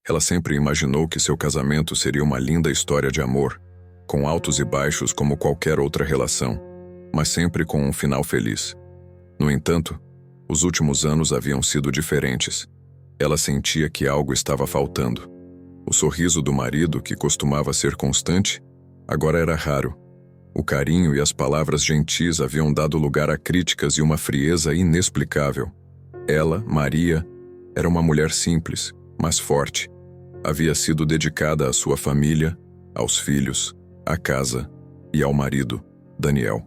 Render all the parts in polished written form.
Ela sempre imaginou que seu casamento seria uma linda história de amor, com altos e baixos como qualquer outra relação, mas sempre com um final feliz. No entanto, os últimos anos haviam sido diferentes. Ela sentia que algo estava faltando. O sorriso do marido, que costumava ser constante, agora era raro. O carinho e as palavras gentis haviam dado lugar a críticas e uma frieza inexplicável. Ela, Maria, era uma mulher simples, mas forte. Havia sido dedicada à sua família, aos filhos, à casa e ao marido, Daniel.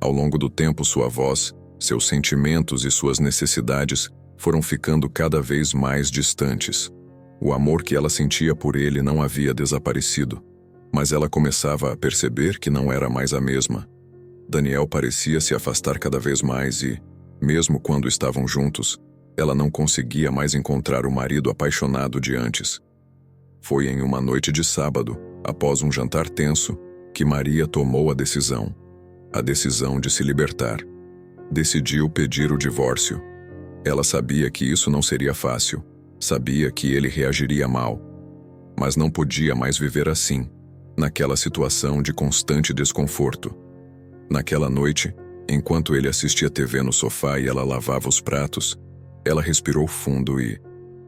Ao longo do tempo, sua voz, seus sentimentos e suas necessidades foram ficando cada vez mais distantes. O amor que ela sentia por ele não havia desaparecido, mas ela começava a perceber que não era mais a mesma. Daniel parecia se afastar cada vez mais e, mesmo quando estavam juntos, ela não conseguia mais encontrar o marido apaixonado de antes. Foi em uma noite de sábado, após um jantar tenso, que Maria tomou a decisão de se libertar. Decidiu pedir o divórcio. Ela sabia que isso não seria fácil, sabia que ele reagiria mal, mas não podia mais viver assim, naquela situação de constante desconforto. Naquela noite, enquanto ele assistia TV no sofá e ela lavava os pratos, ela respirou fundo e,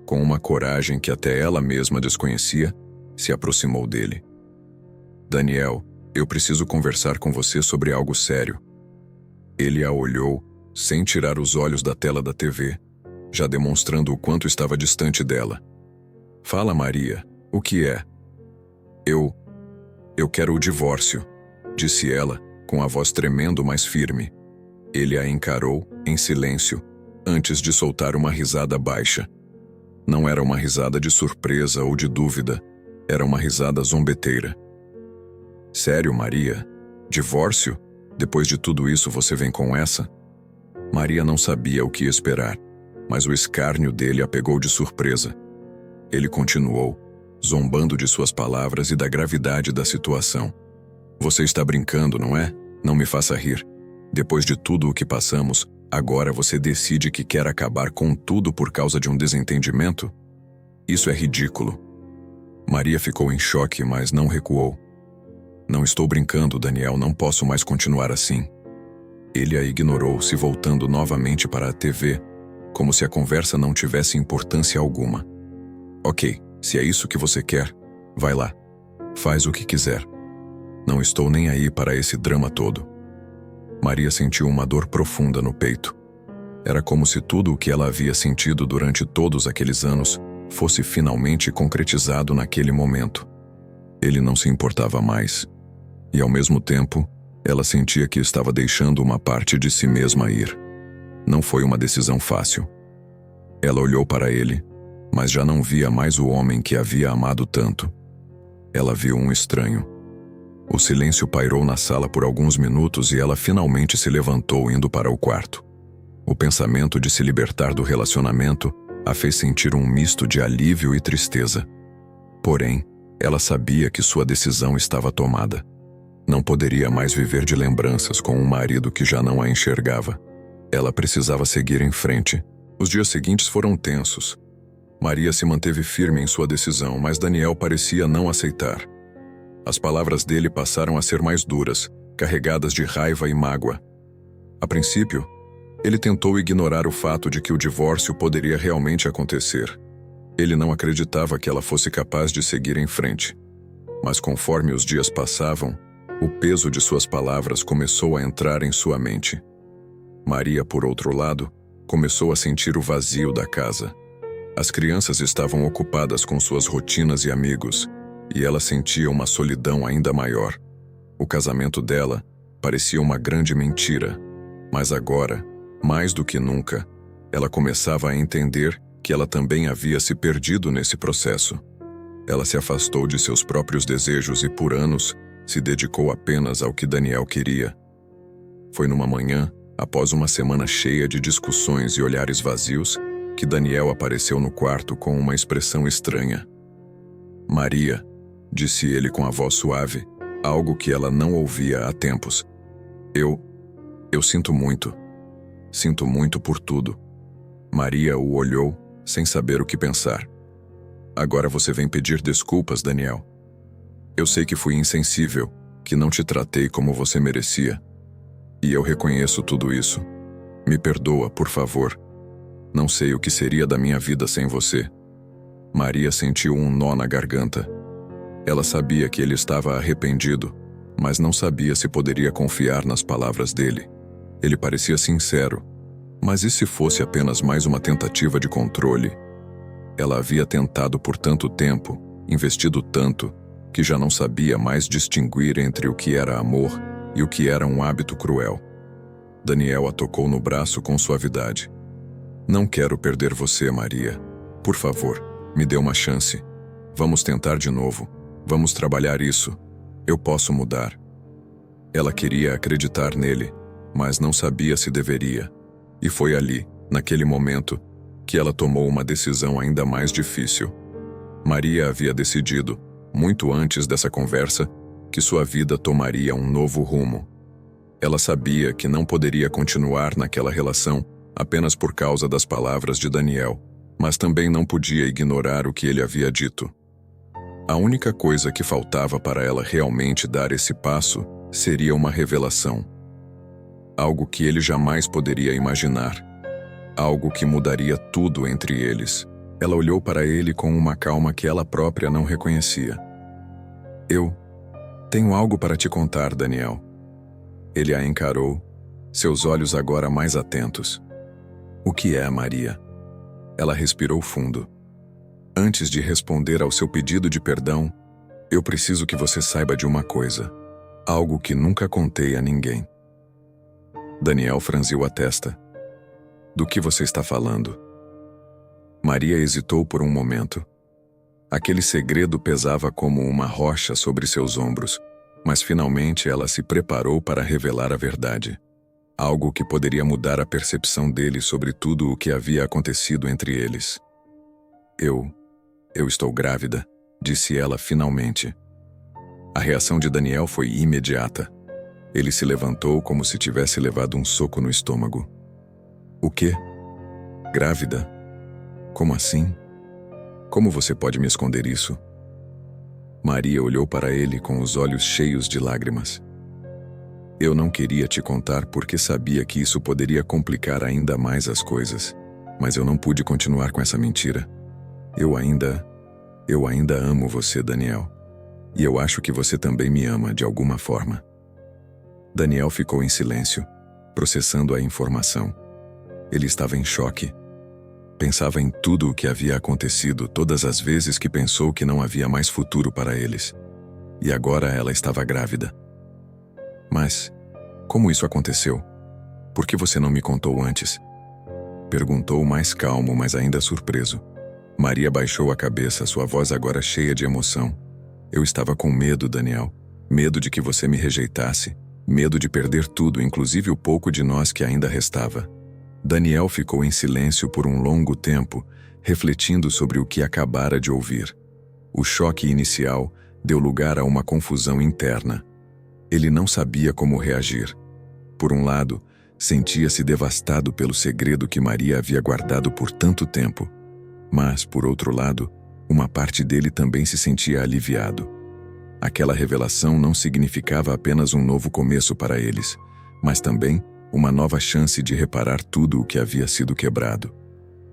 com uma coragem que até ela mesma desconhecia, se aproximou dele. Daniel, eu preciso conversar com você sobre algo sério. Ele a olhou, sem tirar os olhos da tela da TV, já demonstrando o quanto estava distante dela. Fala, Maria, o que é? Eu quero o divórcio, disse ela, com a voz tremendo mais firme. Ele a encarou, em silêncio, antes de soltar uma risada baixa. Não era uma risada de surpresa ou de dúvida, era uma risada zombeteira. Sério, Maria? Divórcio? Depois de tudo isso você vem com essa? Maria não sabia o que esperar, mas o escárnio dele a pegou de surpresa. Ele continuou, zombando de suas palavras e da gravidade da situação. Você está brincando, não é? Não me faça rir. Depois de tudo o que passamos, agora você decide que quer acabar com tudo por causa de um desentendimento? Isso é ridículo. Maria ficou em choque, mas não recuou. Não estou brincando, Daniel, não posso mais continuar assim. Ele a ignorou, se voltando novamente para a TV, como se a conversa não tivesse importância alguma. Ok, se é isso que você quer, vai lá. Faz o que quiser. Não estou nem aí para esse drama todo. Maria sentiu uma dor profunda no peito. Era como se tudo o que ela havia sentido durante todos aqueles anos fosse finalmente concretizado naquele momento. Ele não se importava mais. E, ao mesmo tempo, ela sentia que estava deixando uma parte de si mesma ir. Não foi uma decisão fácil. Ela olhou para ele, mas já não via mais o homem que havia amado tanto. Ela viu um estranho. O silêncio pairou na sala por alguns minutos e ela finalmente se levantou indo para o quarto. O pensamento de se libertar do relacionamento a fez sentir um misto de alívio e tristeza. Porém, ela sabia que sua decisão estava tomada. Não poderia mais viver de lembranças com um marido que já não a enxergava. Ela precisava seguir em frente. Os dias seguintes foram tensos. Maria se manteve firme em sua decisão, mas Daniel parecia não aceitar. As palavras dele passaram a ser mais duras, carregadas de raiva e mágoa. A princípio, ele tentou ignorar o fato de que o divórcio poderia realmente acontecer. Ele não acreditava que ela fosse capaz de seguir em frente. Mas conforme os dias passavam, o peso de suas palavras começou a entrar em sua mente. Maria, por outro lado, começou a sentir o vazio da casa. As crianças estavam ocupadas com suas rotinas e amigos, e ela sentia uma solidão ainda maior. O casamento dela parecia uma grande mentira, mas agora, mais do que nunca, ela começava a entender que ela também havia se perdido nesse processo. Ela se afastou de seus próprios desejos e, por anos, se dedicou apenas ao que Daniel queria. Foi numa manhã, após uma semana cheia de discussões e olhares vazios, que Daniel apareceu no quarto com uma expressão estranha. Maria, disse ele com a voz suave, algo que ela não ouvia há tempos. Eu sinto muito. Sinto muito por tudo. Maria o olhou, sem saber o que pensar. Agora você vem pedir desculpas, Daniel. Eu sei que fui insensível, que não te tratei como você merecia. E eu reconheço tudo isso. Me perdoa, por favor. Não sei o que seria da minha vida sem você. Maria sentiu um nó na garganta. Ela sabia que ele estava arrependido, mas não sabia se poderia confiar nas palavras dele. Ele parecia sincero, mas e se fosse apenas mais uma tentativa de controle? Ela havia tentado por tanto tempo, investido tanto, que já não sabia mais distinguir entre o que era amor e o que era um hábito cruel. Daniel a tocou no braço com suavidade. Não quero perder você, Maria. Por favor, me dê uma chance. Vamos tentar de novo. Vamos trabalhar isso. Eu posso mudar. Ela queria acreditar nele, mas não sabia se deveria. E foi ali, naquele momento, que ela tomou uma decisão ainda mais difícil. Maria havia decidido, muito antes dessa conversa, que sua vida tomaria um novo rumo. Ela sabia que não poderia continuar naquela relação apenas por causa das palavras de Daniel, mas também não podia ignorar o que ele havia dito. A única coisa que faltava para ela realmente dar esse passo seria uma revelação. Algo que ele jamais poderia imaginar. Algo que mudaria tudo entre eles. Ela olhou para ele com uma calma que ela própria não reconhecia. Eu tenho algo para te contar, Daniel. Ele a encarou, seus olhos agora mais atentos. O que é, Maria? Ela respirou fundo. Antes de responder ao seu pedido de perdão, eu preciso que você saiba de uma coisa. Algo que nunca contei a ninguém. Daniel franziu a testa. Do que você está falando? Maria hesitou por um momento. Aquele segredo pesava como uma rocha sobre seus ombros, mas finalmente ela se preparou para revelar a verdade. Algo que poderia mudar a percepção dele sobre tudo o que havia acontecido entre eles. Eu estou grávida, disse ela finalmente. A reação de Daniel foi imediata. Ele se levantou como se tivesse levado um soco no estômago. O quê? Grávida? Como assim? Como você pode me esconder isso? Maria olhou para ele com os olhos cheios de lágrimas. Eu não queria te contar porque sabia que isso poderia complicar ainda mais as coisas, mas eu não pude continuar com essa mentira. Eu ainda amo você, Daniel. E eu acho que você também me ama de alguma forma. Daniel ficou em silêncio, processando a informação. Ele estava em choque. Pensava em tudo o que havia acontecido todas as vezes que pensou que não havia mais futuro para eles. E agora ela estava grávida. Mas, como isso aconteceu? Por que você não me contou antes? Perguntou mais calmo, mas ainda surpreso. Maria baixou a cabeça, sua voz agora cheia de emoção. Eu estava com medo, Daniel. Medo de que você me rejeitasse. Medo de perder tudo, inclusive o pouco de nós que ainda restava. Daniel ficou em silêncio por um longo tempo, refletindo sobre o que acabara de ouvir. O choque inicial deu lugar a uma confusão interna. Ele não sabia como reagir. Por um lado, sentia-se devastado pelo segredo que Maria havia guardado por tanto tempo. Mas, por outro lado, uma parte dele também se sentia aliviado. Aquela revelação não significava apenas um novo começo para eles, mas também uma nova chance de reparar tudo o que havia sido quebrado.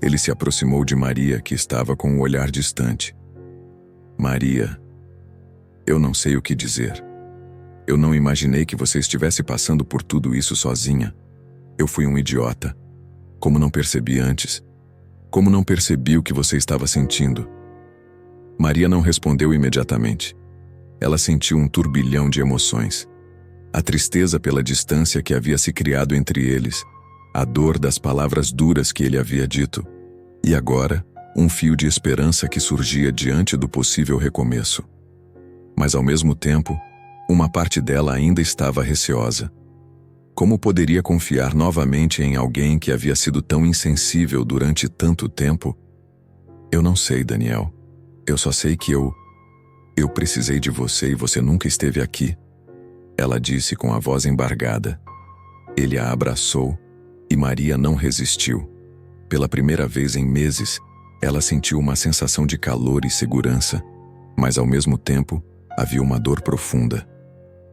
Ele se aproximou de Maria, que estava com um olhar distante. Maria, eu não sei o que dizer. Eu não imaginei que você estivesse passando por tudo isso sozinha. Eu fui um idiota. Como não percebi antes? Como não percebi o que você estava sentindo? Maria não respondeu imediatamente. Ela sentiu um turbilhão de emoções. A tristeza pela distância que havia se criado entre eles, a dor das palavras duras que ele havia dito, e agora, um fio de esperança que surgia diante do possível recomeço. Mas ao mesmo tempo, uma parte dela ainda estava receosa. Como poderia confiar novamente em alguém que havia sido tão insensível durante tanto tempo? Eu não sei, Daniel. Eu só sei que eu precisei de você e você nunca esteve aqui. Ela disse com a voz embargada. Ele a abraçou e Maria não resistiu. Pela primeira vez em meses, Ela sentiu uma sensação de calor e segurança, mas ao mesmo tempo havia uma dor profunda.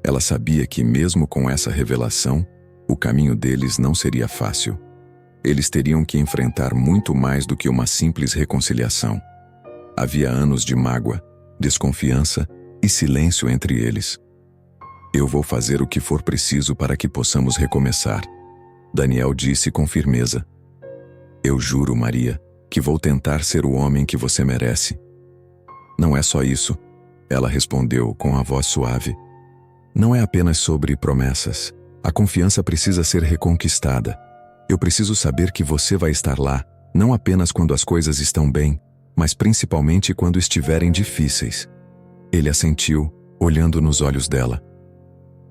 Ela sabia que mesmo com essa revelação, o caminho deles não seria fácil. Eles teriam que enfrentar muito mais do que uma simples reconciliação. Havia anos de mágoa, desconfiança e silêncio entre eles. Eu vou fazer o que for preciso para que possamos recomeçar, Daniel disse com firmeza. Eu juro, Maria, que vou tentar ser o homem que você merece. Não é só isso, ela respondeu com a voz suave. Não é apenas sobre promessas. A confiança precisa ser reconquistada. Eu preciso saber que você vai estar lá, não apenas quando as coisas estão bem, mas principalmente quando estiverem difíceis. Ele assentiu, olhando nos olhos dela.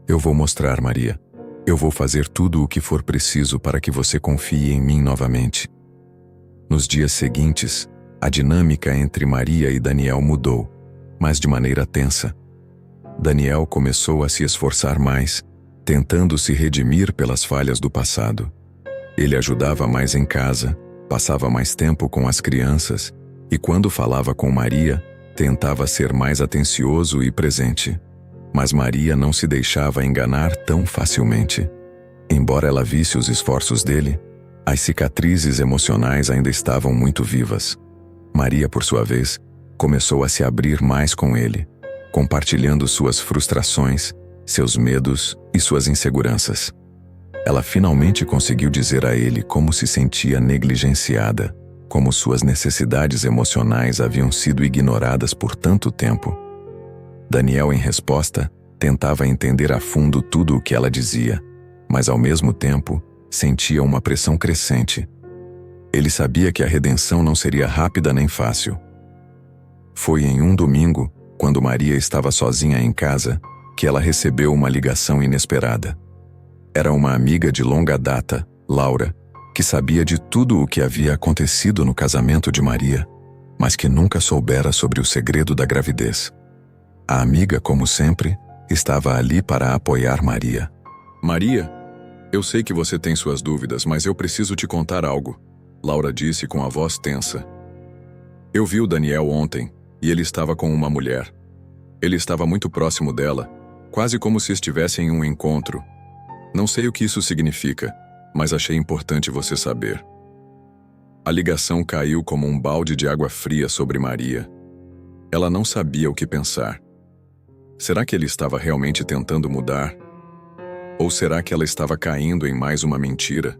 Eu vou mostrar, Maria. Eu vou fazer tudo o que for preciso para que você confie em mim novamente. Nos dias seguintes, a dinâmica entre Maria e Daniel mudou, mas de maneira tensa. Daniel começou a se esforçar mais, tentando se redimir pelas falhas do passado. Ele ajudava mais em casa, passava mais tempo com as crianças e, quando falava com Maria, tentava ser mais atencioso e presente. Mas Maria não se deixava enganar tão facilmente. Embora ela visse os esforços dele, as cicatrizes emocionais ainda estavam muito vivas. Maria, por sua vez, começou a se abrir mais com ele, compartilhando suas frustrações, seus medos e suas inseguranças. Ela finalmente conseguiu dizer a ele como se sentia negligenciada, como suas necessidades emocionais haviam sido ignoradas por tanto tempo. Daniel, em resposta, tentava entender a fundo tudo o que ela dizia, mas ao mesmo tempo sentia uma pressão crescente. Ele sabia que a redenção não seria rápida nem fácil. Foi em um domingo, quando Maria estava sozinha em casa, que ela recebeu uma ligação inesperada. Era uma amiga de longa data, Laura, que sabia de tudo o que havia acontecido no casamento de Maria, mas que nunca soubera sobre o segredo da gravidez. A amiga, como sempre, estava ali para apoiar Maria. Maria, eu sei que você tem suas dúvidas, mas eu preciso te contar algo, Laura disse com a voz tensa. Eu vi o Daniel ontem, e ele estava com uma mulher. Ele estava muito próximo dela, quase como se estivesse em um encontro. Não sei o que isso significa, mas achei importante você saber. A ligação caiu como um balde de água fria sobre Maria. Ela não sabia o que pensar. Será que ele estava realmente tentando mudar? Ou será que ela estava caindo em mais uma mentira?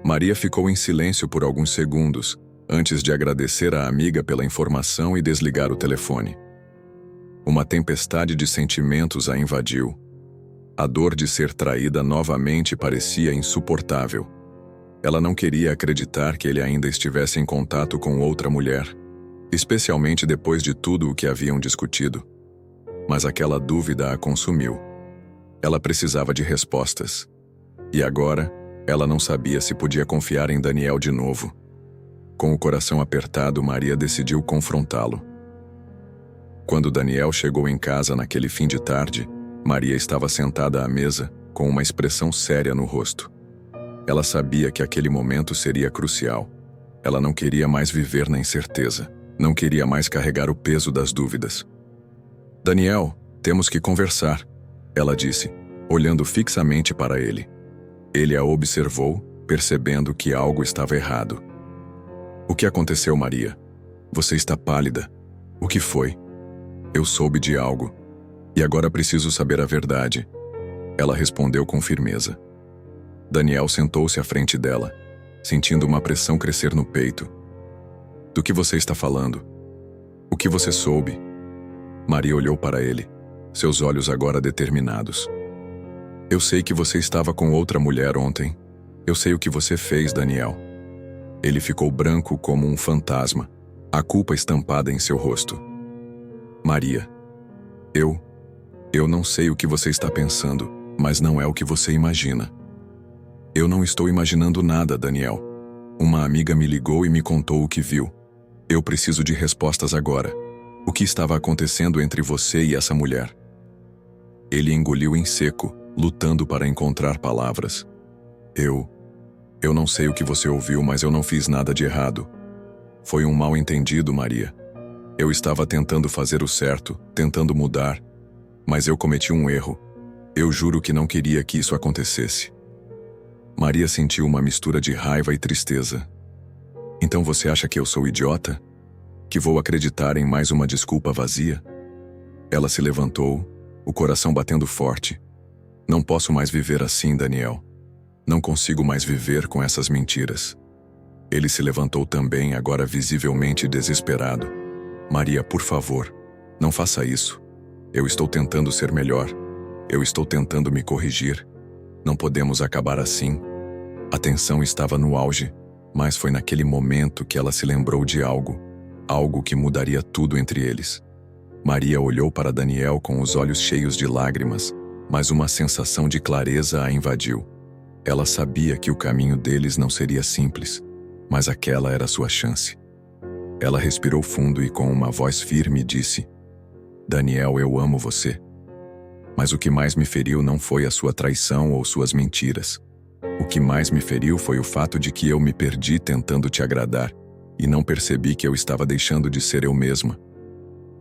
Maria ficou em silêncio por alguns segundos, antes de agradecer à amiga pela informação e desligar o telefone. Uma tempestade de sentimentos a invadiu. A dor de ser traída novamente parecia insuportável. Ela não queria acreditar que ele ainda estivesse em contato com outra mulher, especialmente depois de tudo o que haviam discutido. Mas aquela dúvida a consumiu. Ela precisava de respostas. E agora, ela não sabia se podia confiar em Daniel de novo. Com o coração apertado, Maria decidiu confrontá-lo. Quando Daniel chegou em casa naquele fim de tarde, Maria estava sentada à mesa, com uma expressão séria no rosto. Ela sabia que aquele momento seria crucial. Ela não queria mais viver na incerteza. Não queria mais carregar o peso das dúvidas. Daniel, temos que conversar, ela disse, olhando fixamente para ele. Ele a observou, percebendo que algo estava errado. O que aconteceu, Maria? Você está pálida. O que foi? Eu soube de algo. E agora preciso saber a verdade. Ela respondeu com firmeza. Daniel sentou-se à frente dela, sentindo uma pressão crescer no peito. Do que você está falando? O que você soube? Maria olhou para ele, seus olhos agora determinados. Eu sei que você estava com outra mulher ontem. Eu sei o que você fez, Daniel. Ele ficou branco como um fantasma, a culpa estampada em seu rosto. Maria, eu não sei o que você está pensando, mas não é o que você imagina. Eu não estou imaginando nada, Daniel. Uma amiga me ligou e me contou o que viu. Eu preciso de respostas agora. O que estava acontecendo entre você e essa mulher? Ele engoliu em seco, lutando para encontrar palavras. Eu não sei o que você ouviu, mas eu não fiz nada de errado. Foi um mal-entendido, Maria. Eu estava tentando fazer o certo, tentando mudar, mas eu cometi um erro. Eu juro que não queria que isso acontecesse. Maria sentiu uma mistura de raiva e tristeza. Então você acha que eu sou idiota? Que vou acreditar em mais uma desculpa vazia? Ela se levantou, o coração batendo forte. Não posso mais viver assim, Daniel. Não consigo mais viver com essas mentiras. Ele se levantou também, agora visivelmente desesperado. Maria, por favor, não faça isso. Eu estou tentando ser melhor. Eu estou tentando me corrigir. Não podemos acabar assim. A tensão estava no auge, mas foi naquele momento que ela se lembrou de algo que mudaria tudo entre eles. Maria olhou para Daniel com os olhos cheios de lágrimas, mas uma sensação de clareza a invadiu. Ela sabia que o caminho deles não seria simples, mas aquela era sua chance. Ela respirou fundo e com uma voz firme disse: Daniel, eu amo você. Mas o que mais me feriu não foi a sua traição ou suas mentiras. O que mais me feriu foi o fato de que eu me perdi tentando te agradar e não percebi que eu estava deixando de ser eu mesma.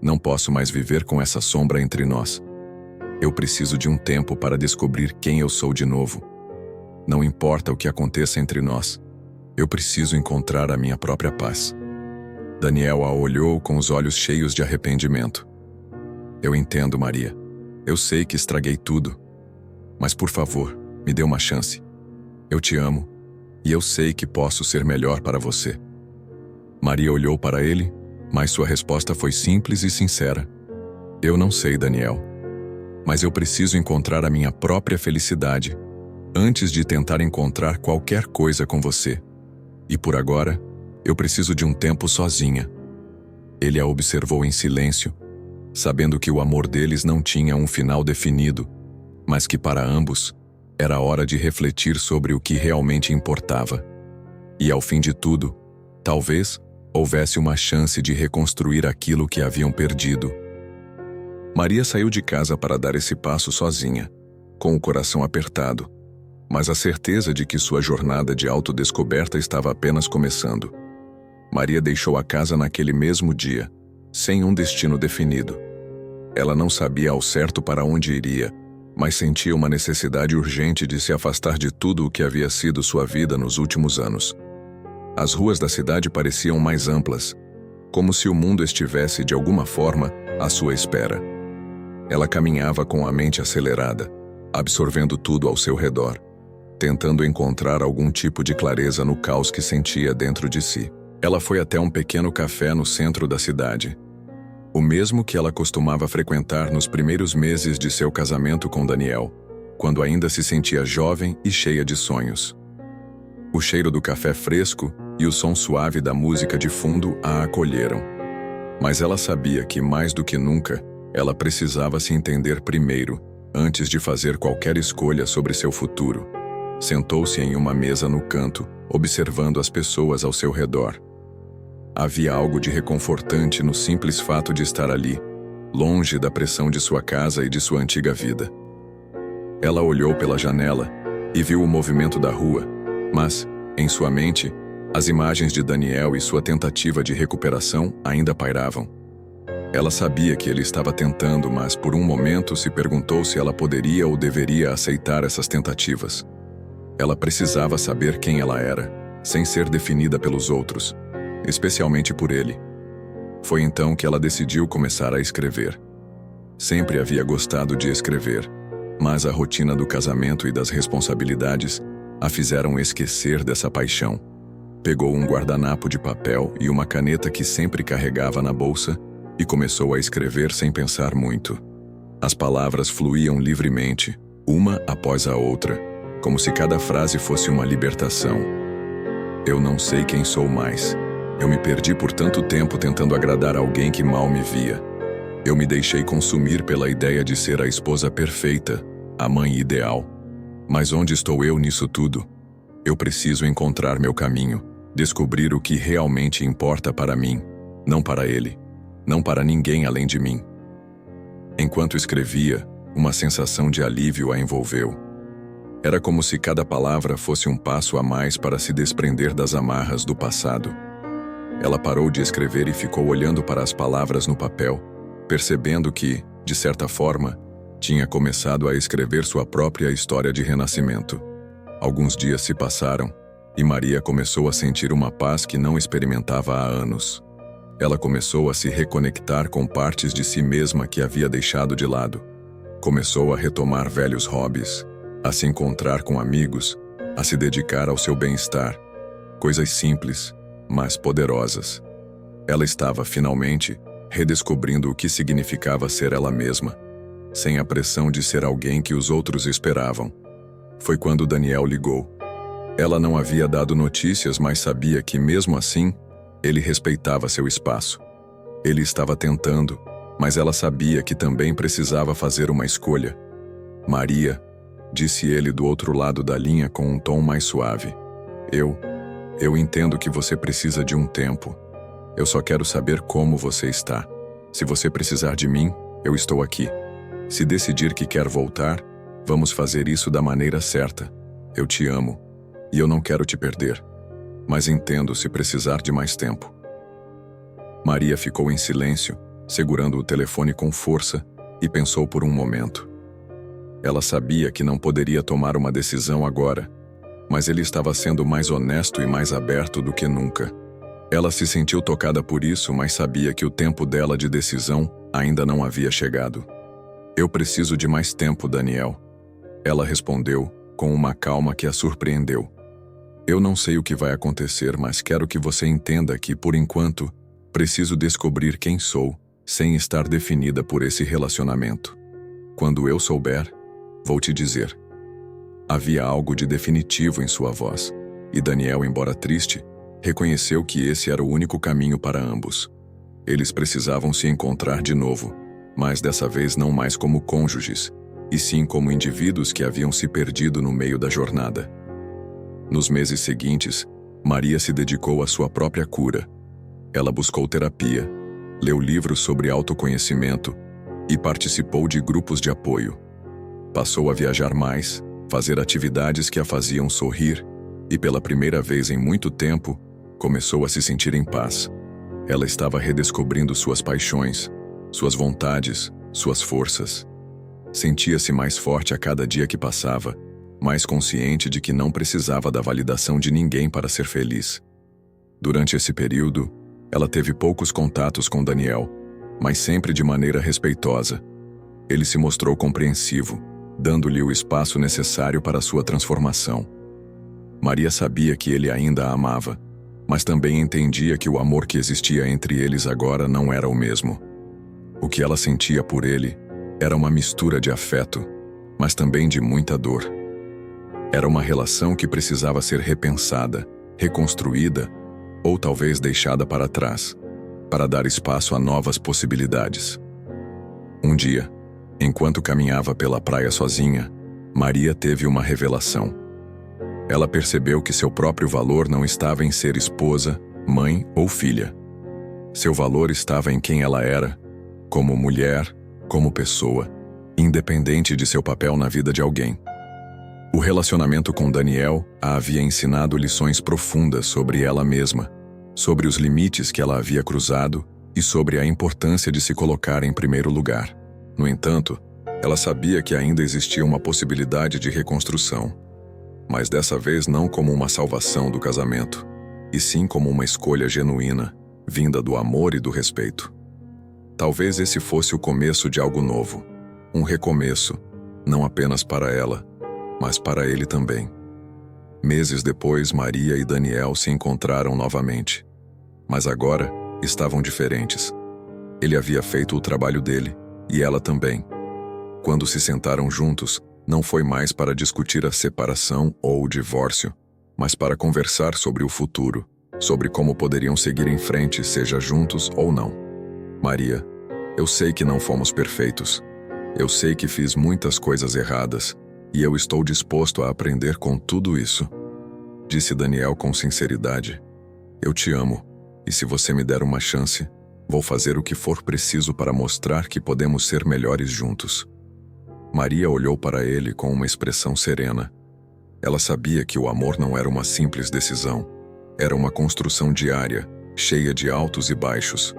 Não posso mais viver com essa sombra entre nós. Eu preciso de um tempo para descobrir quem eu sou de novo. Não importa o que aconteça entre nós, eu preciso encontrar a minha própria paz. Daniel a olhou com os olhos cheios de arrependimento. Eu entendo, Maria. Eu sei que estraguei tudo. Mas por favor, me dê uma chance. Eu te amo, e eu sei que posso ser melhor para você. Maria olhou para ele, mas sua resposta foi simples e sincera. Eu não sei, Daniel. Mas eu preciso encontrar a minha própria felicidade antes de tentar encontrar qualquer coisa com você. E por agora, eu preciso de um tempo sozinha. Ele a observou em silêncio, sabendo que o amor deles não tinha um final definido, mas que para ambos era hora de refletir sobre o que realmente importava. E ao fim de tudo, talvez houvesse uma chance de reconstruir aquilo que haviam perdido. Maria saiu de casa para dar esse passo sozinha, com o coração apertado, mas a certeza de que sua jornada de autodescoberta estava apenas começando. Maria deixou a casa naquele mesmo dia, sem um destino definido. Ela não sabia ao certo para onde iria, mas sentia uma necessidade urgente de se afastar de tudo o que havia sido sua vida nos últimos anos. As ruas da cidade pareciam mais amplas, como se o mundo estivesse, de alguma forma, à sua espera. Ela caminhava com a mente acelerada, absorvendo tudo ao seu redor, tentando encontrar algum tipo de clareza no caos que sentia dentro de si. Ela foi até um pequeno café no centro da cidade, o mesmo que ela costumava frequentar nos primeiros meses de seu casamento com Daniel, quando ainda se sentia jovem e cheia de sonhos. O cheiro do café fresco e o som suave da música de fundo a acolheram. Mas ela sabia que, mais do que nunca, ela precisava se entender primeiro, antes de fazer qualquer escolha sobre seu futuro. Sentou-se em uma mesa no canto, observando as pessoas ao seu redor. Havia algo de reconfortante no simples fato de estar ali, longe da pressão de sua casa e de sua antiga vida. Ela olhou pela janela e viu o movimento da rua, mas, em sua mente, as imagens de Daniel e sua tentativa de recuperação ainda pairavam. Ela sabia que ele estava tentando, mas por um momento se perguntou se ela poderia ou deveria aceitar essas tentativas. Ela precisava saber quem ela era, sem ser definida pelos outros, especialmente por ele. Foi então que ela decidiu começar a escrever. Sempre havia gostado de escrever, mas a rotina do casamento e das responsabilidades a fizeram esquecer dessa paixão. Pegou um guardanapo de papel e uma caneta que sempre carregava na bolsa e começou a escrever sem pensar muito. As palavras fluíam livremente, uma após a outra, como se cada frase fosse uma libertação. Eu não sei quem sou mais. Eu me perdi por tanto tempo tentando agradar alguém que mal me via. Eu me deixei consumir pela ideia de ser a esposa perfeita, a mãe ideal. Mas onde estou eu nisso tudo? Eu preciso encontrar meu caminho, descobrir o que realmente importa para mim, não para ele, não para ninguém além de mim. Enquanto escrevia, uma sensação de alívio a envolveu. Era como se cada palavra fosse um passo a mais para se desprender das amarras do passado. Ela parou de escrever e ficou olhando para as palavras no papel, percebendo que, de certa forma, tinha começado a escrever sua própria história de renascimento. Alguns dias se passaram, e Maria começou a sentir uma paz que não experimentava há anos. Ela começou a se reconectar com partes de si mesma que havia deixado de lado. Começou a retomar velhos hobbies, a se encontrar com amigos, a se dedicar ao seu bem-estar. Coisas simples, mas poderosas. Ela estava, finalmente, redescobrindo o que significava ser ela mesma, sem a pressão de ser alguém que os outros esperavam. Foi quando Daniel ligou. Ela não havia dado notícias, mas sabia que, mesmo assim, ele respeitava seu espaço. Ele estava tentando, mas ela sabia que também precisava fazer uma escolha. Maria, disse ele do outro lado da linha com um tom mais suave. Eu entendo que você precisa de um tempo. Eu só quero saber como você está. Se você precisar de mim, eu estou aqui. Se decidir que quer voltar, vamos fazer isso da maneira certa. Eu te amo, e eu não quero te perder. Mas entendo se precisar de mais tempo. Maria ficou em silêncio, segurando o telefone com força, e pensou por um momento. Ela sabia que não poderia tomar uma decisão agora, mas ele estava sendo mais honesto e mais aberto do que nunca. Ela se sentiu tocada por isso, mas sabia que o tempo dela de decisão ainda não havia chegado. Eu preciso de mais tempo, Daniel. Ela respondeu, com uma calma que a surpreendeu. Eu não sei o que vai acontecer, mas quero que você entenda que, por enquanto, preciso descobrir quem sou, sem estar definida por esse relacionamento. Quando eu souber, vou te dizer. Havia algo de definitivo em sua voz, e Daniel, embora triste, reconheceu que esse era o único caminho para ambos. Eles precisavam se encontrar de novo, mas dessa vez não mais como cônjuges, e sim como indivíduos que haviam se perdido no meio da jornada. Nos meses seguintes, Maria se dedicou à sua própria cura. Ela buscou terapia, leu livros sobre autoconhecimento e participou de grupos de apoio. Passou a viajar mais, fazer atividades que a faziam sorrir e, pela primeira vez em muito tempo, começou a se sentir em paz. Ela estava redescobrindo suas paixões, suas vontades, suas forças. Sentia-se mais forte a cada dia que passava, mais consciente de que não precisava da validação de ninguém para ser feliz. Durante esse período, ela teve poucos contatos com Daniel, mas sempre de maneira respeitosa. Ele se mostrou compreensivo, dando-lhe o espaço necessário para sua transformação. Maria sabia que ele ainda a amava, mas também entendia que o amor que existia entre eles agora não era o mesmo. O que ela sentia por ele era uma mistura de afeto, mas também de muita dor. Era uma relação que precisava ser repensada, reconstruída, ou talvez deixada para trás, para dar espaço a novas possibilidades. Um dia, enquanto caminhava pela praia sozinha, Maria teve uma revelação. Ela percebeu que seu próprio valor não estava em ser esposa, mãe ou filha. Seu valor estava em quem ela era, como mulher, como pessoa, independente de seu papel na vida de alguém. O relacionamento com Daniel a havia ensinado lições profundas sobre ela mesma, sobre os limites que ela havia cruzado e sobre a importância de se colocar em primeiro lugar. No entanto, ela sabia que ainda existia uma possibilidade de reconstrução, mas dessa vez não como uma salvação do casamento, e sim como uma escolha genuína, vinda do amor e do respeito. Talvez esse fosse o começo de algo novo, um recomeço, não apenas para ela, mas para ele também. Meses depois, Maria e Daniel se encontraram novamente, mas agora estavam diferentes. Ele havia feito o trabalho dele, e ela também. Quando se sentaram juntos, não foi mais para discutir a separação ou o divórcio, mas para conversar sobre o futuro, sobre como poderiam seguir em frente, seja juntos ou não. Maria, eu sei que não fomos perfeitos. Eu sei que fiz muitas coisas erradas, e eu estou disposto a aprender com tudo isso. Disse Daniel com sinceridade. Eu te amo, e se você me der uma chance, vou fazer o que for preciso para mostrar que podemos ser melhores juntos. Maria olhou para ele com uma expressão serena. Ela sabia que o amor não era uma simples decisão. Era uma construção diária, cheia de altos e baixos.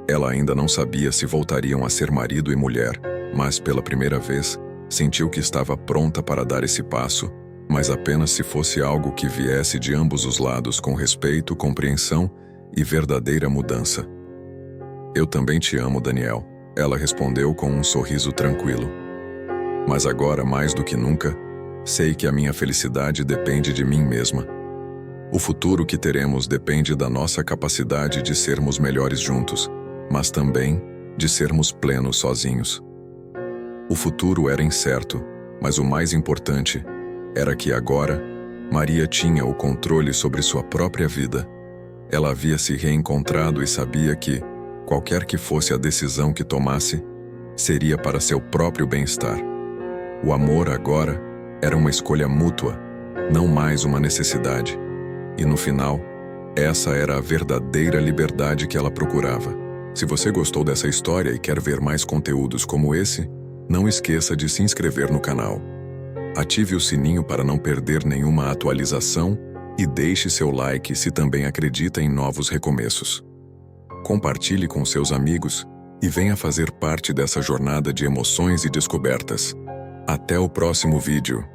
Ela ainda não sabia se voltariam a ser marido e mulher, mas pela primeira vez, sentiu que estava pronta para dar esse passo, mas apenas se fosse algo que viesse de ambos os lados com respeito, compreensão e verdadeira mudança. Eu também te amo, Daniel, ela respondeu com um sorriso tranquilo. Mas agora, mais do que nunca, sei que a minha felicidade depende de mim mesma. O futuro que teremos depende da nossa capacidade de sermos melhores juntos, mas também de sermos plenos sozinhos. O futuro era incerto, mas o mais importante era que agora, Maria tinha o controle sobre sua própria vida. Ela havia se reencontrado e sabia que, qualquer que fosse a decisão que tomasse, seria para seu próprio bem-estar. O amor agora era uma escolha mútua, não mais uma necessidade. E no final, essa era a verdadeira liberdade que ela procurava. Se você gostou dessa história e quer ver mais conteúdos como esse, não esqueça de se inscrever no canal. Ative o sininho para não perder nenhuma atualização e deixe seu like se também acredita em novos recomeços. Compartilhe com seus amigos e venha fazer parte dessa jornada de emoções e descobertas. Até o próximo vídeo.